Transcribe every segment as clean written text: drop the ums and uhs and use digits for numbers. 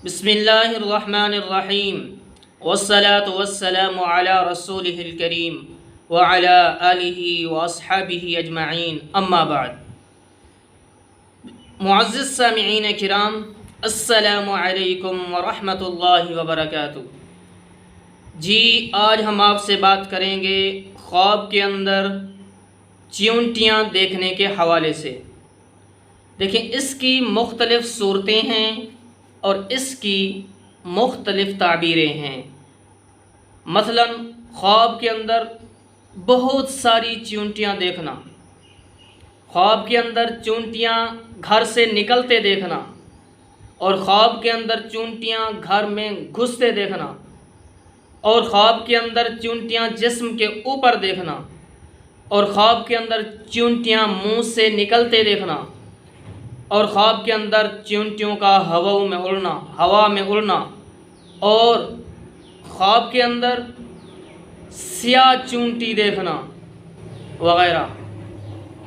بسم اللہ الرحمن الرحیم والصلاة والسلام علی رسولہ الکریم وعلی آلہ واصحابہ اجمعین اما بعد۔ معزز سامعین کرام، السلام علیکم ورحمۃ اللہ وبرکاتہ۔ جی آج ہم آپ سے بات کریں گے خواب کے اندر چیونٹیاں دیکھنے کے حوالے سے۔ دیکھیں، اس کی مختلف صورتیں ہیں اور اس کی مختلف تعبیریں ہیں۔ مثلا خواب کے اندر بہت ساری چیونٹیاں دیکھنا، خواب کے اندر چیونٹیاں گھر سے نکلتے دیکھنا، اور خواب کے اندر چیونٹیاں گھر میں گھستے دیکھنا، اور خواب کے اندر چیونٹیاں جسم کے اوپر دیکھنا، اور خواب کے اندر چیونٹیاں منہ سے نکلتے دیکھنا، اور خواب کے اندر چیونٹیوں کا ہوا میں اڑنا، اور خواب کے اندر سیاہ چیونٹی دیکھنا وغیرہ۔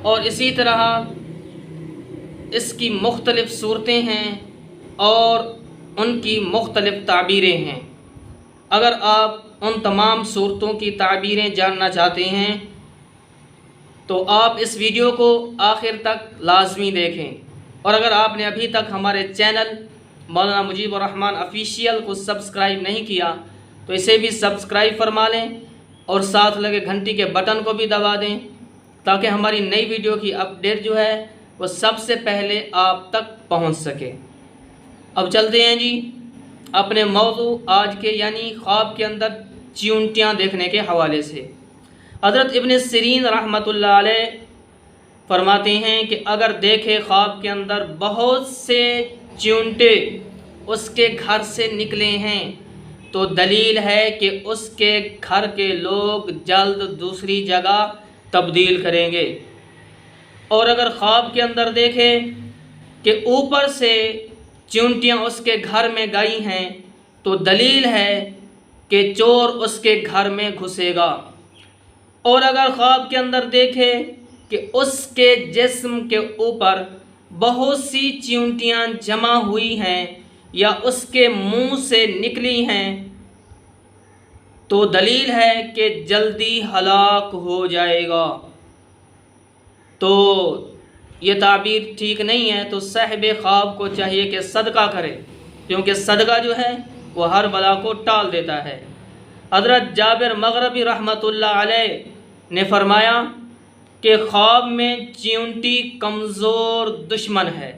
اور اسی طرح اس کی مختلف صورتیں ہیں اور ان کی مختلف تعبیریں ہیں۔ اگر آپ ان تمام صورتوں کی تعبیریں جاننا چاہتے ہیں تو آپ اس ویڈیو کو آخر تک لازمی دیکھیں، اور اگر آپ نے ابھی تک ہمارے چینل مولانا مجیب الرحمن آفیشیل کو سبسکرائب نہیں کیا تو اسے بھی سبسکرائب فرما لیں، اور ساتھ لگے گھنٹی کے بٹن کو بھی دبا دیں تاکہ ہماری نئی ویڈیو کی اپڈیٹ جو ہے وہ سب سے پہلے آپ تک پہنچ سکے۔ اب چلتے ہیں جی اپنے موضوع آج کے، یعنی خواب کے اندر چیونٹیاں دیکھنے کے حوالے سے۔ حضرت ابن سیرین رحمۃ اللہ علیہ فرماتے ہیں کہ اگر دیکھے خواب کے اندر بہت سے چیونٹے اس کے گھر سے نکلے ہیں تو دلیل ہے کہ اس کے گھر کے لوگ جلد دوسری جگہ تبدیل کریں گے۔ اور اگر خواب کے اندر دیکھے کہ اوپر سے چیونٹیاں اس کے گھر میں گئی ہیں تو دلیل ہے کہ چور اس کے گھر میں گھسے گا۔ اور اگر خواب کے اندر دیکھے کہ اس کے جسم کے اوپر بہت سی چیونٹیاں جمع ہوئی ہیں یا اس کے منہ سے نکلی ہیں تو دلیل ہے کہ جلدی ہلاک ہو جائے گا۔ تو یہ تعبیر ٹھیک نہیں ہے، تو صاحب خواب کو چاہیے کہ صدقہ کرے، کیونکہ صدقہ جو ہے وہ ہر بلا کو ٹال دیتا ہے۔ حضرت جابر مغربی رحمۃ اللہ علیہ نے فرمایا کہ خواب میں چیونٹی کمزور دشمن ہے،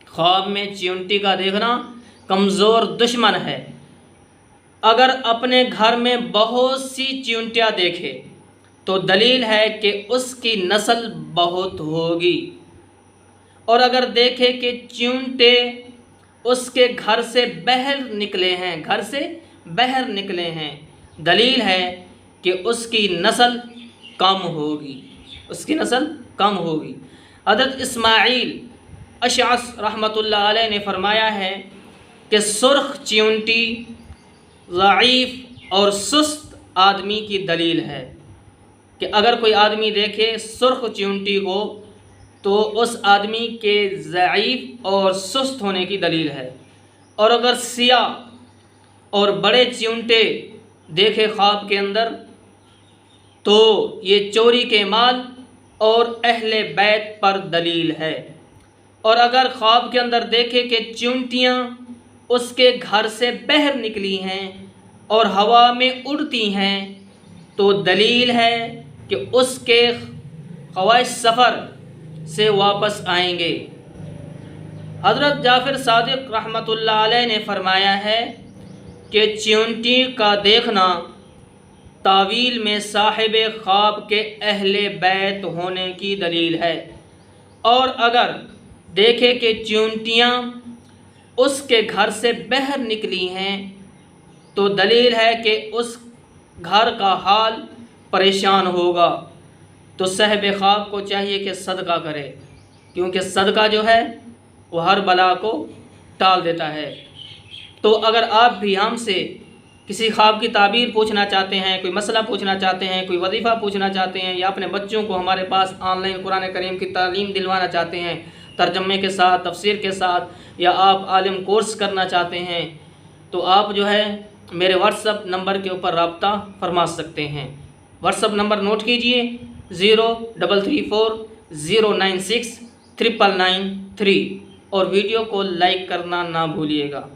خواب میں چیونٹی کا دیکھنا کمزور دشمن ہے۔ اگر اپنے گھر میں بہت سی چیونٹیاں دیکھے تو دلیل ہے کہ اس کی نسل بہت ہوگی، اور اگر دیکھے کہ چیونٹے اس کے گھر سے باہر نکلے ہیں دلیل ہے کہ اس کی نسل کم ہوگی۔ حضرت اسماعیل اشعث رحمۃ اللہ علیہ نے فرمایا ہے کہ سرخ چیونٹی ضعیف اور سست آدمی کی دلیل ہے، کہ اگر کوئی آدمی دیکھے سرخ چیونٹی کو تو اس آدمی کے ضعیف اور سست ہونے کی دلیل ہے۔ اور اگر سیاہ اور بڑے چیونٹے دیکھے خواب کے اندر تو یہ چوری کے مال اور اہل بیت پر دلیل ہے۔ اور اگر خواب کے اندر دیکھے کہ چیونٹیاں اس کے گھر سے باہر نکلی ہیں اور ہوا میں اڑتی ہیں تو دلیل ہے کہ اس کے خواہش سفر سے واپس آئیں گے۔ حضرت جعفر صادق رحمۃ اللہ علیہ نے فرمایا ہے کہ چیونٹی کا دیکھنا تعویل میں صاحب خواب کے اہل بیت ہونے کی دلیل ہے۔ اور اگر دیکھے کہ چیونٹیاں اس کے گھر سے باہر نکلی ہیں تو دلیل ہے کہ اس گھر کا حال پریشان ہوگا۔ تو صاحب خواب کو چاہیے کہ صدقہ کرے، کیونکہ صدقہ جو ہے وہ ہر بلا کو ٹال دیتا ہے۔ تو اگر آپ بھی ہم سے کسی خواب کی تعبیر پوچھنا چاہتے ہیں، کوئی مسئلہ پوچھنا چاہتے ہیں، کوئی وظیفہ پوچھنا چاہتے ہیں، یا اپنے بچوں کو ہمارے پاس آن لائن قرآن کریم کی تعلیم دلوانا چاہتے ہیں ترجمے کے ساتھ، تفسیر کے ساتھ، یا آپ عالم کورس کرنا چاہتے ہیں تو آپ جو ہے میرے واٹس ایپ نمبر کے اوپر رابطہ فرما سکتے ہیں۔ واٹس ایپ نمبر نوٹ کیجئے 0334096993 اور ویڈیو کو لائک کرنا نہ بھولیے گا۔